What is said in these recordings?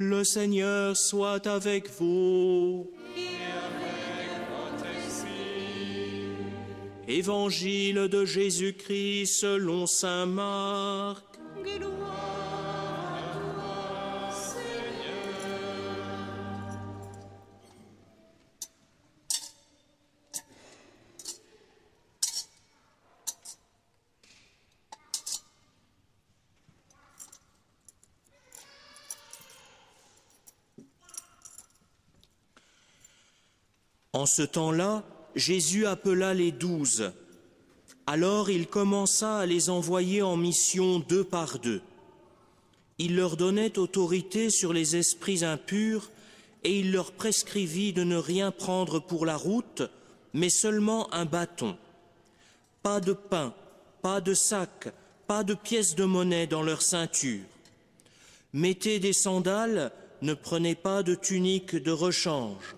Le Seigneur soit avec vous. Et avec votre esprit. Évangile de Jésus-Christ selon saint Marc. Gloire à toi, Seigneur. En ce temps-là, Jésus appela les 12. Alors il commença à les envoyer en mission 2 par 2. Il leur donnait autorité sur les esprits impurs et il leur prescrivit de ne rien prendre pour la route, mais seulement un bâton. Pas de pain, pas de sac, pas de pièces de monnaie dans leur ceinture. Mettez des sandales, ne prenez pas de tunique de rechange.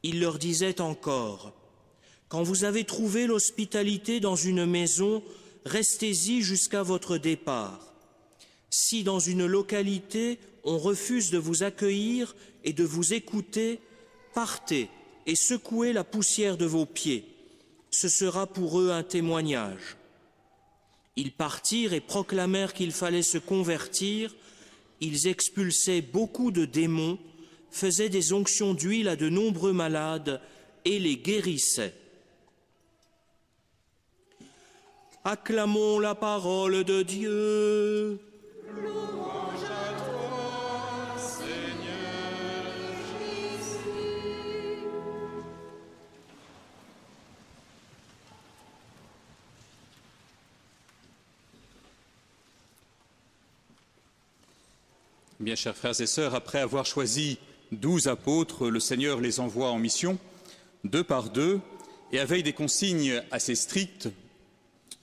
Il leur disait encore, « Quand vous avez trouvé l'hospitalité dans une maison, restez-y jusqu'à votre départ. Si dans une localité, on refuse de vous accueillir et de vous écouter, partez et secouez la poussière de vos pieds. Ce sera pour eux un témoignage. » Ils partirent et proclamèrent qu'il fallait se convertir. Ils expulsaient beaucoup de démons, faisaient des onctions d'huile à de nombreux malades et les guérissaient. Acclamons la parole de Dieu. Louange à toi, Seigneur Jésus. Bien, chers frères et sœurs, après avoir choisi 12 apôtres, le Seigneur les envoie en mission, 2 par 2, et avec des consignes assez strictes,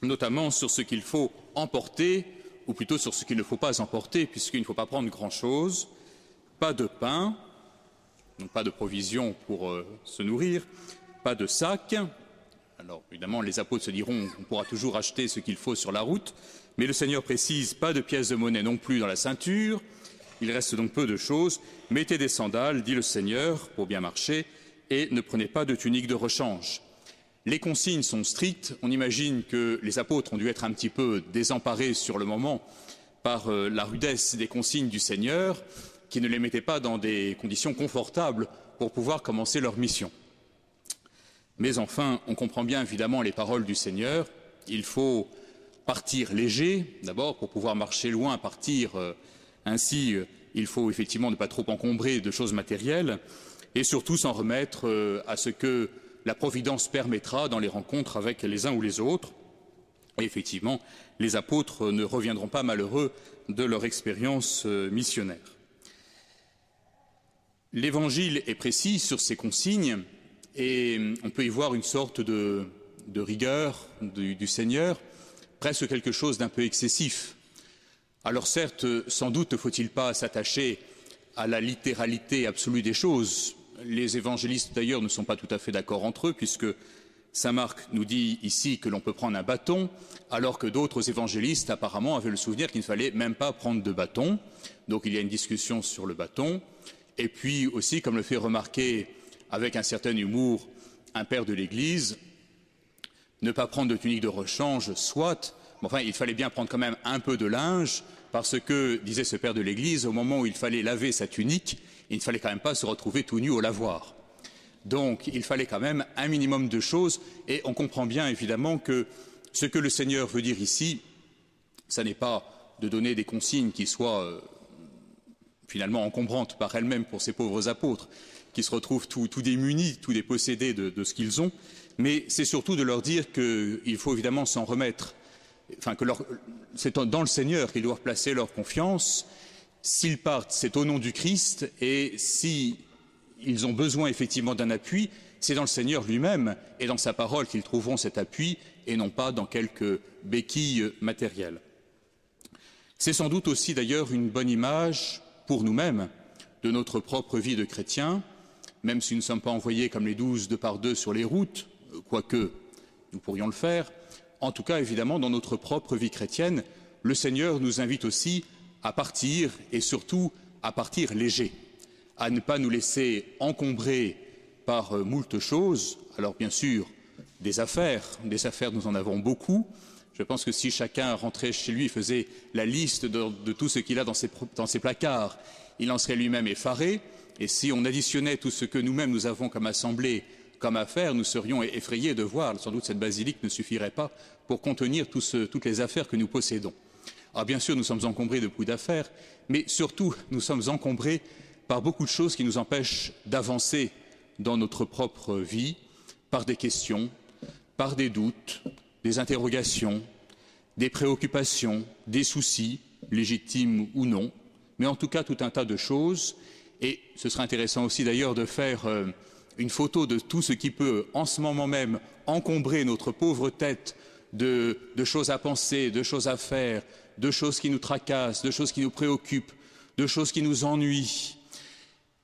notamment sur ce qu'il faut emporter, ou plutôt sur ce qu'il ne faut pas emporter, puisqu'il ne faut pas prendre grand-chose, pas de pain, donc pas de provisions pour se nourrir, pas de sac. Alors évidemment, les apôtres se diront qu'on pourra toujours acheter ce qu'il faut sur la route, mais le Seigneur précise, pas de pièces de monnaie non plus dans la ceinture. Il reste donc peu de choses. Mettez des sandales, dit le Seigneur, pour bien marcher, et ne prenez pas de tunique de rechange. Les consignes sont strictes. On imagine que les apôtres ont dû être un petit peu désemparés sur le moment par la rudesse des consignes du Seigneur, qui ne les mettait pas dans des conditions confortables pour pouvoir commencer leur mission. Mais enfin, on comprend bien évidemment les paroles du Seigneur. Il faut partir léger, d'abord, pour pouvoir marcher loin, partir ainsi, il faut effectivement ne pas trop encombrer de choses matérielles et surtout s'en remettre à ce que la Providence permettra dans les rencontres avec les uns ou les autres. Et effectivement, les apôtres ne reviendront pas malheureux de leur expérience missionnaire. L'Évangile est précis sur ces consignes et on peut y voir une sorte de rigueur du Seigneur, presque quelque chose d'un peu excessif. Alors certes, sans doute ne faut-il pas s'attacher à la littéralité absolue des choses. Les évangélistes d'ailleurs ne sont pas tout à fait d'accord entre eux, puisque saint Marc nous dit ici que l'on peut prendre un bâton, alors que d'autres évangélistes apparemment avaient le souvenir qu'il ne fallait même pas prendre de bâton. Donc il y a une discussion sur le bâton. Et puis aussi, comme le fait remarquer avec un certain humour un père de l'Église, ne pas prendre de tunique de rechange, soit, mais enfin il fallait bien prendre quand même un peu de linge, parce que, disait ce père de l'Église, au moment où il fallait laver sa tunique, il ne fallait quand même pas se retrouver tout nu au lavoir. Donc il fallait quand même un minimum de choses, et on comprend bien évidemment que ce que le Seigneur veut dire ici, ce n'est pas de donner des consignes qui soient finalement encombrantes par elles-mêmes pour ces pauvres apôtres, qui se retrouvent tout démunis, tout dépossédés de ce qu'ils ont, mais c'est surtout de leur dire qu'il faut évidemment s'en remettre, enfin que c'est dans le Seigneur qu'ils doivent placer leur confiance. S'ils partent, c'est au nom du Christ, et si ils ont besoin effectivement d'un appui, c'est dans le Seigneur lui-même et dans sa parole qu'ils trouveront cet appui, et non pas dans quelques béquilles matérielles. C'est sans doute aussi d'ailleurs une bonne image pour nous-mêmes de notre propre vie de chrétien, même si nous ne sommes pas envoyés comme les 12 2 par 2 sur les routes, quoique nous pourrions le faire. En tout cas, évidemment, dans notre propre vie chrétienne, le Seigneur nous invite aussi à partir et surtout à partir léger, à ne pas nous laisser encombrer par moult choses. Alors bien sûr, des affaires nous en avons beaucoup. Je pense que si chacun rentrait chez lui et faisait la liste de tout ce qu'il a dans ses placards, il en serait lui-même effaré. Et si on additionnait tout ce que nous-mêmes nous avons comme assemblée, comme affaires, nous serions effrayés de voir. Sans doute cette basilique ne suffirait pas pour contenir toutes les affaires que nous possédons. Alors bien sûr, nous sommes encombrés de beaucoup d'affaires, mais surtout, nous sommes encombrés par beaucoup de choses qui nous empêchent d'avancer dans notre propre vie, par des questions, par des doutes, des interrogations, des préoccupations, des soucis, légitimes ou non, mais en tout cas tout un tas de choses. Et ce sera intéressant aussi d'ailleurs de faire une photo de tout ce qui peut en ce moment même encombrer notre pauvre tête de choses à penser, de choses à faire, de choses qui nous tracassent, de choses qui nous préoccupent, de choses qui nous ennuient.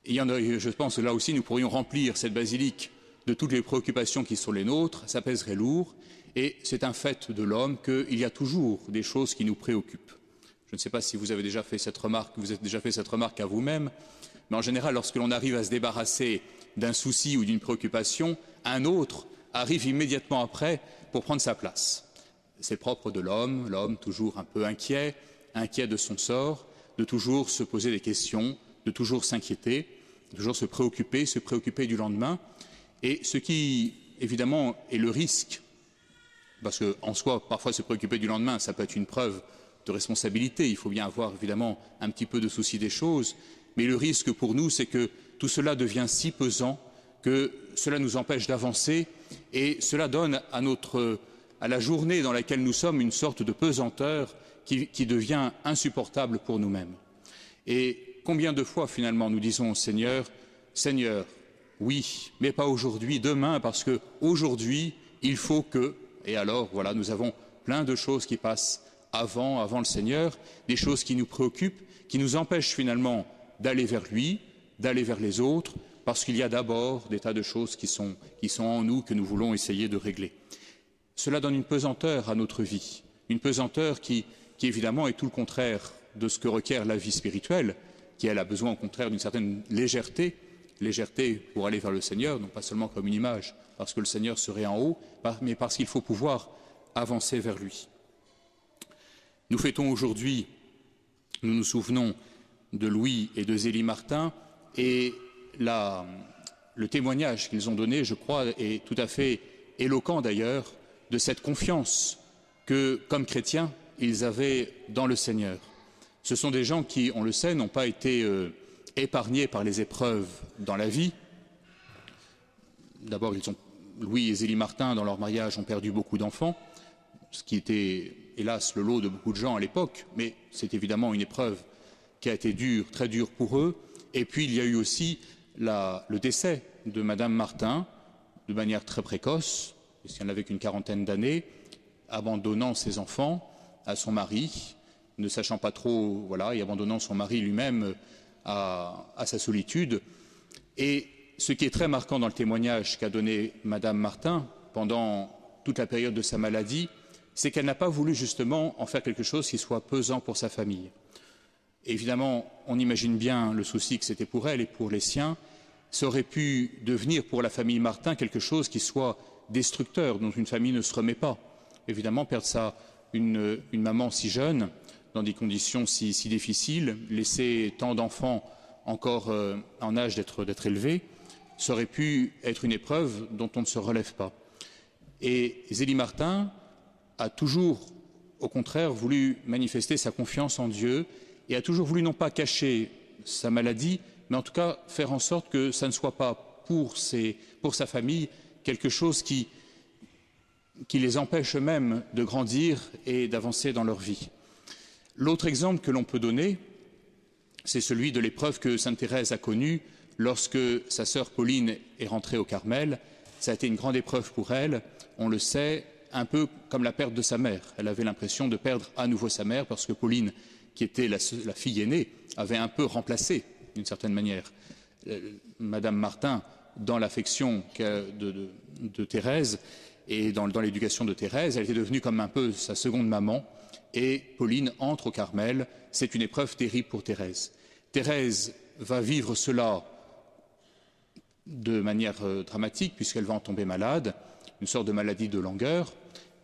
Et il y en a, je pense que là aussi nous pourrions remplir cette basilique de toutes les préoccupations qui sont les nôtres, ça pèserait lourd, et c'est un fait de l'homme qu'il y a toujours des choses qui nous préoccupent. Je ne sais pas si vous avez déjà fait cette remarque, à vous-même, mais en général, lorsque l'on arrive à se débarrasser d'un souci ou d'une préoccupation, un autre arrive immédiatement après pour prendre sa place. C'est propre de l'homme toujours un peu inquiet de son sort, de toujours se poser des questions, de toujours s'inquiéter, de toujours se préoccuper du lendemain. Et ce qui, évidemment, est le risque, parce qu'en soi, parfois se préoccuper du lendemain, ça peut être une preuve de responsabilité, il faut bien avoir évidemment un petit peu de souci des choses, mais le risque pour nous, c'est que tout cela devient si pesant que cela nous empêche d'avancer et cela donne à la journée dans laquelle nous sommes une sorte de pesanteur qui devient insupportable pour nous-mêmes. Et combien de fois finalement nous disons au Seigneur, Seigneur, oui, mais pas aujourd'hui, demain, parce que aujourd'hui il faut que, et alors voilà, nous avons plein de choses qui passent avant le Seigneur, des choses qui nous préoccupent, qui nous empêchent finalement d'aller vers lui, d'aller vers les autres, parce qu'il y a d'abord des tas de choses qui sont en nous que nous voulons essayer de régler. Cela donne une pesanteur à notre vie, une pesanteur qui évidemment est tout le contraire de ce que requiert la vie spirituelle, qui elle a besoin au contraire d'une certaine légèreté pour aller vers le Seigneur, non pas seulement comme une image, parce que le Seigneur serait en haut, mais parce qu'il faut pouvoir avancer vers lui. Nous fêtons aujourd'hui, nous nous souvenons de Louis et de Zélie Martin, et le témoignage qu'ils ont donné, je crois, est tout à fait éloquent d'ailleurs de cette confiance que, comme chrétiens, ils avaient dans le Seigneur. Ce sont des gens qui, on le sait, n'ont pas été épargnés par les épreuves dans la vie. D'abord, Louis et Zélie Martin, dans leur mariage, ont perdu beaucoup d'enfants, ce qui était, hélas, le lot de beaucoup de gens à l'époque, mais c'est évidemment une épreuve qui a été dure, très dure pour eux. Et puis, il y a eu aussi le décès de Madame Martin, de manière très précoce, puisqu'elle n'avait qu'une quarantaine d'années, abandonnant ses enfants à son mari, ne sachant pas trop, voilà, et abandonnant son mari lui-même à sa solitude. Et ce qui est très marquant dans le témoignage qu'a donné Madame Martin pendant toute la période de sa maladie, c'est qu'elle n'a pas voulu justement en faire quelque chose qui soit pesant pour sa famille. Évidemment, on imagine bien le souci que c'était pour elle et pour les siens. Ça aurait pu devenir pour la famille Martin quelque chose qui soit destructeur, dont une famille ne se remet pas. Évidemment, perdre une maman si jeune, dans des conditions si difficiles, laisser tant d'enfants encore en âge d'être élevés, ça aurait pu être une épreuve dont on ne se relève pas. Et Zélie Martin a toujours, au contraire, voulu manifester sa confiance en Dieu et a toujours voulu non pas cacher sa maladie, mais en tout cas faire en sorte que ça ne soit pas pour sa famille quelque chose qui les empêche eux-mêmes de grandir et d'avancer dans leur vie. L'autre exemple que l'on peut donner, c'est celui de l'épreuve que sainte Thérèse a connue lorsque sa sœur Pauline est rentrée au Carmel. Ça a été une grande épreuve pour elle, on le sait, un peu comme la perte de sa mère. Elle avait l'impression de perdre à nouveau sa mère parce que Pauline, qui était la fille aînée, avait un peu remplacé, d'une certaine manière, Madame Martin dans l'affection de Thérèse et dans l'éducation de Thérèse. Elle était devenue comme un peu sa seconde maman et Pauline entre au Carmel. C'est une épreuve terrible pour Thérèse. Thérèse va vivre cela de manière dramatique, puisqu'elle va en tomber malade, une sorte de maladie de langueur,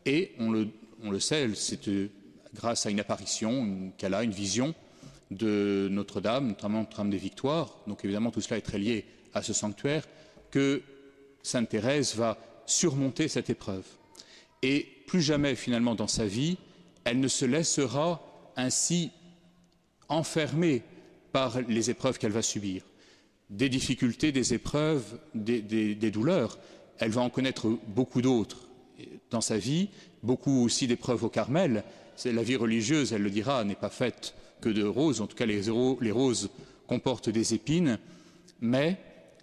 et on le sait, c'est grâce à une apparition qu'elle a, une vision de Notre-Dame, notamment Notre-Dame des Victoires, donc évidemment tout cela est très lié à ce sanctuaire, que Sainte Thérèse va surmonter cette épreuve. Et plus jamais finalement dans sa vie, elle ne se laissera ainsi enfermer par les épreuves qu'elle va subir. Des difficultés, des épreuves, des douleurs, elle va en connaître beaucoup d'autres dans sa vie, beaucoup aussi d'épreuves au Carmel. La vie religieuse, elle le dira, n'est pas faite que de roses, en tout cas les roses comportent des épines, mais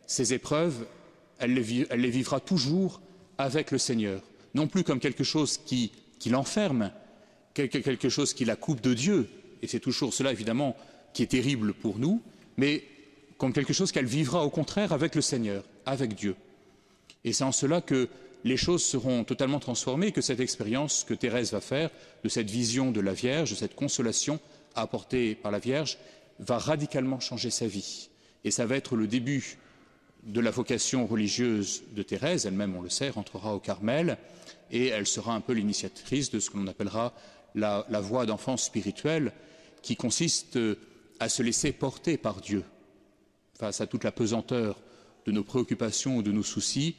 ces épreuves, elle les vivra toujours avec le Seigneur, non plus comme quelque chose qui l'enferme, quelque chose qui la coupe de Dieu, et c'est toujours cela évidemment qui est terrible pour nous, mais comme quelque chose qu'elle vivra au contraire avec le Seigneur, avec Dieu. Et c'est en cela que les choses seront totalement transformées, que cette expérience que Thérèse va faire, de cette vision de la Vierge, de cette consolation apportée par la Vierge, va radicalement changer sa vie. Et ça va être le début de la vocation religieuse de Thérèse, elle-même, on le sait, rentrera au Carmel, et elle sera un peu l'initiatrice de ce que l'on appellera la voie d'enfance spirituelle, qui consiste à se laisser porter par Dieu. Face à toute la pesanteur de nos préoccupations ou de nos soucis,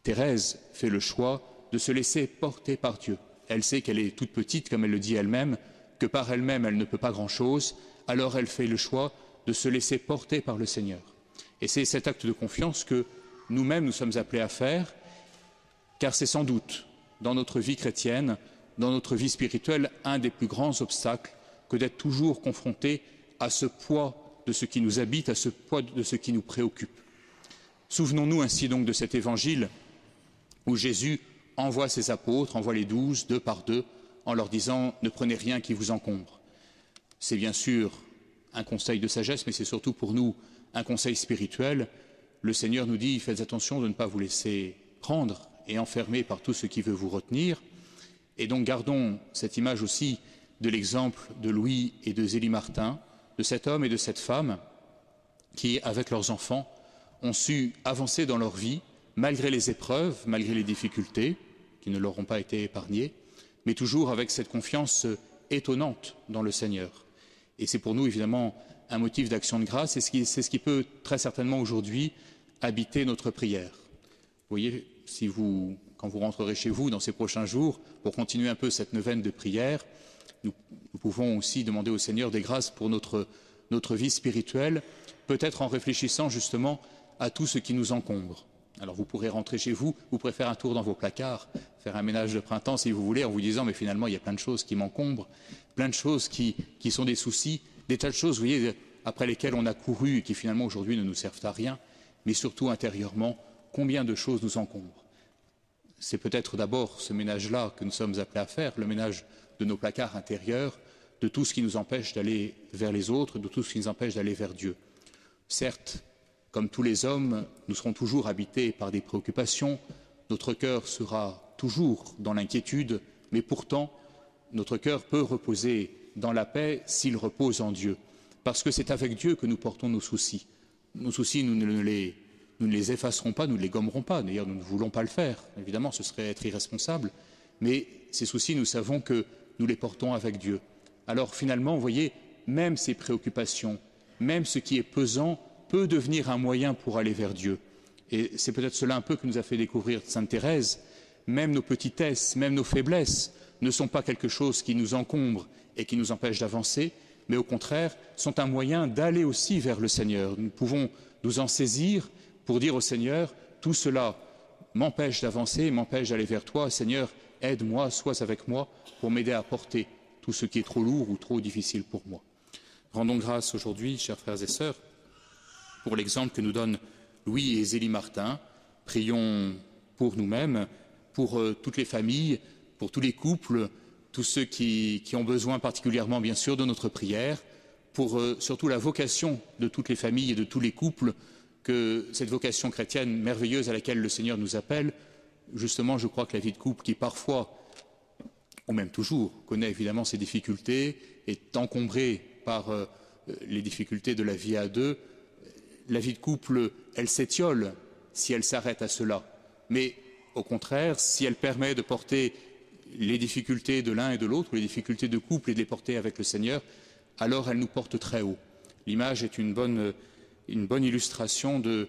Thérèse fait le choix de se laisser porter par Dieu. Elle sait qu'elle est toute petite, comme elle le dit elle-même, que par elle-même elle ne peut pas grand-chose, alors elle fait le choix de se laisser porter par le Seigneur. Et c'est cet acte de confiance que nous-mêmes nous sommes appelés à faire, car c'est sans doute dans notre vie chrétienne, dans notre vie spirituelle, un des plus grands obstacles que d'être toujours confrontés à ce poids de ce qui nous habite, à ce poids de ce qui nous préoccupe. Souvenons-nous ainsi donc de cet évangile où Jésus envoie ses apôtres, envoie les 12, 2 par 2, en leur disant « Ne prenez rien qui vous encombre ». C'est bien sûr un conseil de sagesse, mais c'est surtout pour nous un conseil spirituel. Le Seigneur nous dit « Faites attention de ne pas vous laisser prendre et enfermer par tout ce qui veut vous retenir ». Et donc gardons cette image aussi de l'exemple de Louis et de Zélie Martin, de cet homme et de cette femme qui, avec leurs enfants, ont su avancer dans leur vie, malgré les épreuves, malgré les difficultés, qui ne leur ont pas été épargnées, mais toujours avec cette confiance étonnante dans le Seigneur. Et c'est pour nous, évidemment, un motif d'action de grâce, et c'est ce qui peut très certainement aujourd'hui habiter notre prière. Vous voyez, quand vous rentrerez chez vous dans ces prochains jours, pour continuer un peu cette neuvaine de prière, nous pouvons aussi demander au Seigneur des grâces pour notre vie spirituelle, peut-être en réfléchissant justement à tout ce qui nous encombre. Alors vous pourrez rentrer chez vous, vous pourrez faire un tour dans vos placards, faire un ménage de printemps si vous voulez, en vous disant mais finalement il y a plein de choses qui m'encombrent, plein de choses qui sont des soucis, des tas de choses, vous voyez, après lesquelles on a couru et qui finalement aujourd'hui ne nous servent à rien, mais surtout intérieurement, combien de choses nous encombrent. C'est peut-être d'abord ce ménage-là que nous sommes appelés à faire, le ménage de nos placards intérieurs, de tout ce qui nous empêche d'aller vers les autres, de tout ce qui nous empêche d'aller vers Dieu. Certes, comme tous les hommes, nous serons toujours habités par des préoccupations, notre cœur sera toujours dans l'inquiétude, mais pourtant, notre cœur peut reposer dans la paix s'il repose en Dieu, parce que c'est avec Dieu que nous portons nos soucis. Nos soucis, nous ne les effacerons pas, nous ne les gommerons pas, d'ailleurs nous ne voulons pas le faire, évidemment ce serait être irresponsable, mais ces soucis, nous savons que nous les portons avec Dieu. Alors finalement, vous voyez, même ces préoccupations, même ce qui est pesant, peut devenir un moyen pour aller vers Dieu. Et c'est peut-être cela un peu que nous a fait découvrir Sainte Thérèse. Même nos petitesses, même nos faiblesses ne sont pas quelque chose qui nous encombre et qui nous empêche d'avancer, mais au contraire sont un moyen d'aller aussi vers le Seigneur. Nous pouvons nous en saisir pour dire au Seigneur, tout cela m'empêche d'avancer, m'empêche d'aller vers toi. Seigneur, aide-moi, sois avec moi pour m'aider à porter tout ce qui est trop lourd ou trop difficile pour moi. Rendons grâce aujourd'hui, chers frères et sœurs, pour l'exemple que nous donnent Louis et Zélie Martin. Prions pour nous-mêmes, pour toutes les familles, pour tous les couples, tous ceux qui ont besoin particulièrement, bien sûr, de notre prière, pour surtout la vocation de toutes les familles et de tous les couples, que cette vocation chrétienne merveilleuse à laquelle le Seigneur nous appelle. Justement, je crois que la vie de couple qui parfois, ou même toujours, connaît évidemment ses difficultés, est encombrée par les difficultés de la vie à deux. La vie de couple, elle s'étiole si elle s'arrête à cela. Mais au contraire, si elle permet de porter les difficultés de l'un et de l'autre, les difficultés de couple, et de les porter avec le Seigneur, alors elle nous porte très haut. L'image est une bonne illustration de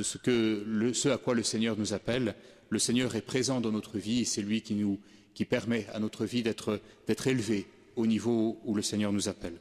ce à quoi le Seigneur nous appelle. Le Seigneur est présent dans notre vie et c'est lui qui permet à notre vie d'être élevée au niveau où le Seigneur nous appelle.